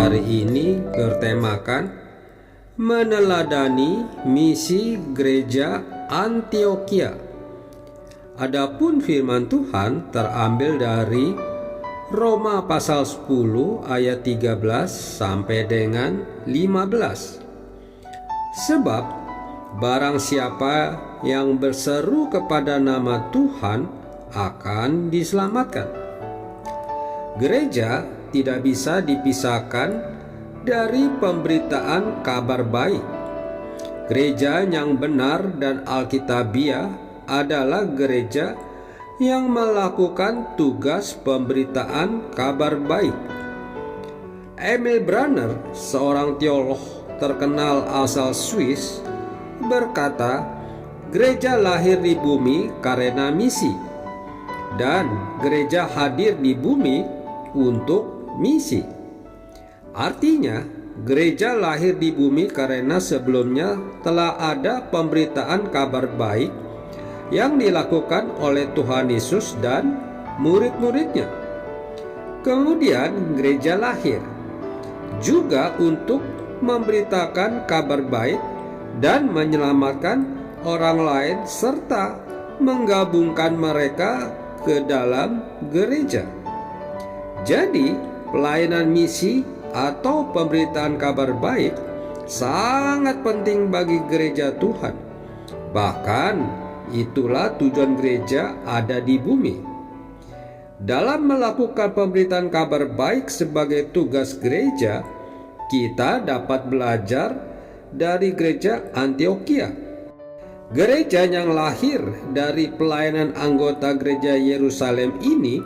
hari ini bertemakan meneladani misi gereja Antiokhia. Adapun firman Tuhan terambil dari Roma pasal 10 ayat 13 sampai dengan 15. Sebab barang siapa yang berseru kepada nama Tuhan akan diselamatkan. Gereja tidak bisa dipisahkan dari pemberitaan kabar baik. Gereja yang benar dan alkitabiah adalah gereja yang melakukan tugas pemberitaan kabar baik. Emil Brunner, seorang teolog terkenal asal Swiss, berkata, gereja lahir di bumi karena misi, dan gereja hadir di bumi untuk misi. Artinya, gereja lahir di bumi karena sebelumnya telah ada pemberitaan kabar baik yang dilakukan oleh Tuhan Yesus dan murid-muridnya. Kemudian gereja lahir juga untuk memberitakan kabar baik dan menyelamatkan orang lain serta menggabungkan mereka ke dalam gereja. Jadi, pelayanan misi atau pemberitaan kabar baik sangat penting bagi gereja Tuhan. Bahkan, itulah tujuan gereja ada di bumi. Dalam melakukan pemberitaan kabar baik sebagai tugas gereja, kita dapat belajar dari gereja Antiokhia. Gereja yang lahir dari pelayanan anggota gereja Yerusalem ini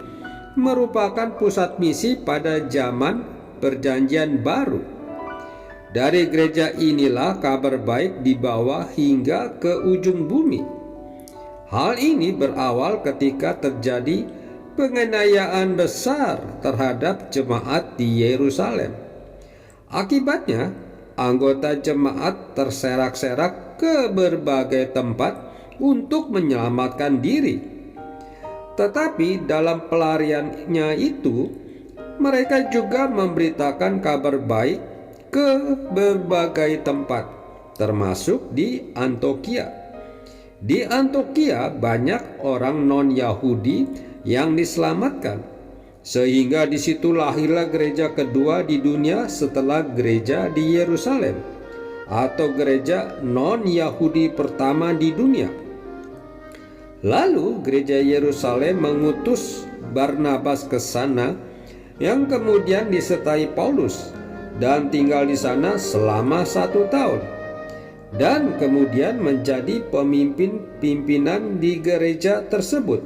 merupakan pusat misi pada zaman Perjanjian Baru. Dari gereja inilah kabar baik dibawa hingga ke ujung bumi. Hal ini berawal ketika terjadi penganiayaan besar terhadap jemaat di Yerusalem. Akibatnya, anggota jemaat terserak-serak ke berbagai tempat untuk menyelamatkan diri. Tetapi dalam pelariannya itu, mereka juga memberitakan kabar baik ke berbagai tempat, termasuk di Antiokhia. Di Antiokhia banyak orang non-Yahudi yang diselamatkan, sehingga di situ lahirlah gereja kedua di dunia setelah gereja di Yerusalem, atau gereja non-Yahudi pertama di dunia. Lalu gereja Yerusalem mengutus Barnabas ke sana, yang kemudian disertai Paulus dan tinggal di sana selama 1 tahun, dan kemudian menjadi pimpinan di gereja tersebut.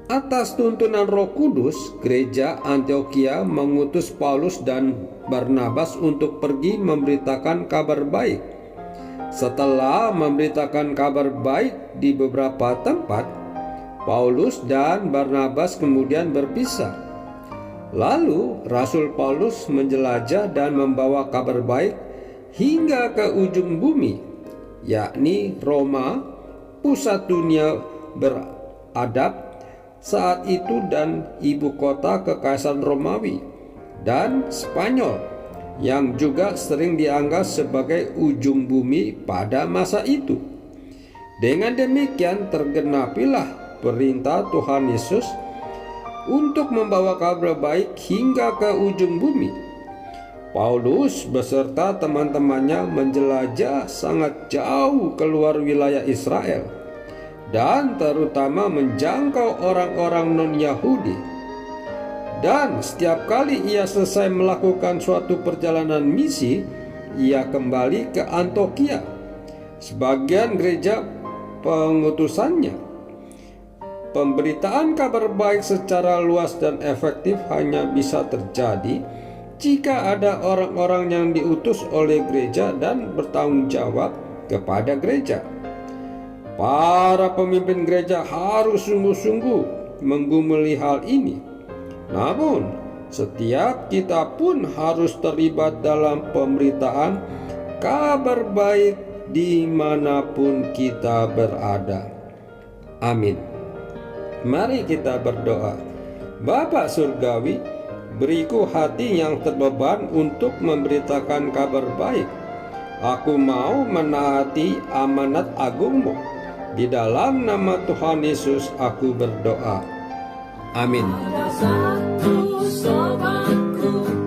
Atas tuntunan Roh Kudus, gereja Antiokhia mengutus Paulus dan Barnabas untuk pergi memberitakan kabar baik. Setelah memberitakan kabar baik di beberapa tempat, Paulus dan Barnabas kemudian berpisah. Lalu Rasul Paulus menjelajah dan membawa kabar baik hingga ke ujung bumi, yakni Roma, pusat dunia beradab saat itu dan ibu kota kekaisaran Romawi, dan Spanyol yang juga sering dianggap sebagai ujung bumi pada masa itu. Dengan demikian tergenapilah perintah Tuhan Yesus untuk membawa kabar baik hingga ke ujung bumi. Paulus beserta teman-temannya menjelajah sangat jauh keluar wilayah Israel, dan terutama menjangkau orang-orang non-Yahudi. Dan setiap kali ia selesai melakukan suatu perjalanan misi, ia kembali ke Antiokhia, sebagian gereja pengutusannya. Pemberitaan kabar baik secara luas dan efektif hanya bisa terjadi jika ada orang-orang yang diutus oleh gereja dan bertanggung jawab kepada gereja. Para pemimpin gereja harus sungguh-sungguh menggumuli hal ini. Namun, setiap kita pun harus terlibat dalam pemberitaan kabar baik dimanapun kita berada. Amin. Mari kita berdoa. Bapa Surgawi, Beriku hati yang terbeban untuk memberitakan kabar baik. Aku mau menaati amanat agung-Mu. Di dalam nama Tuhan Yesus aku berdoa. Amin. Ada satu sobatku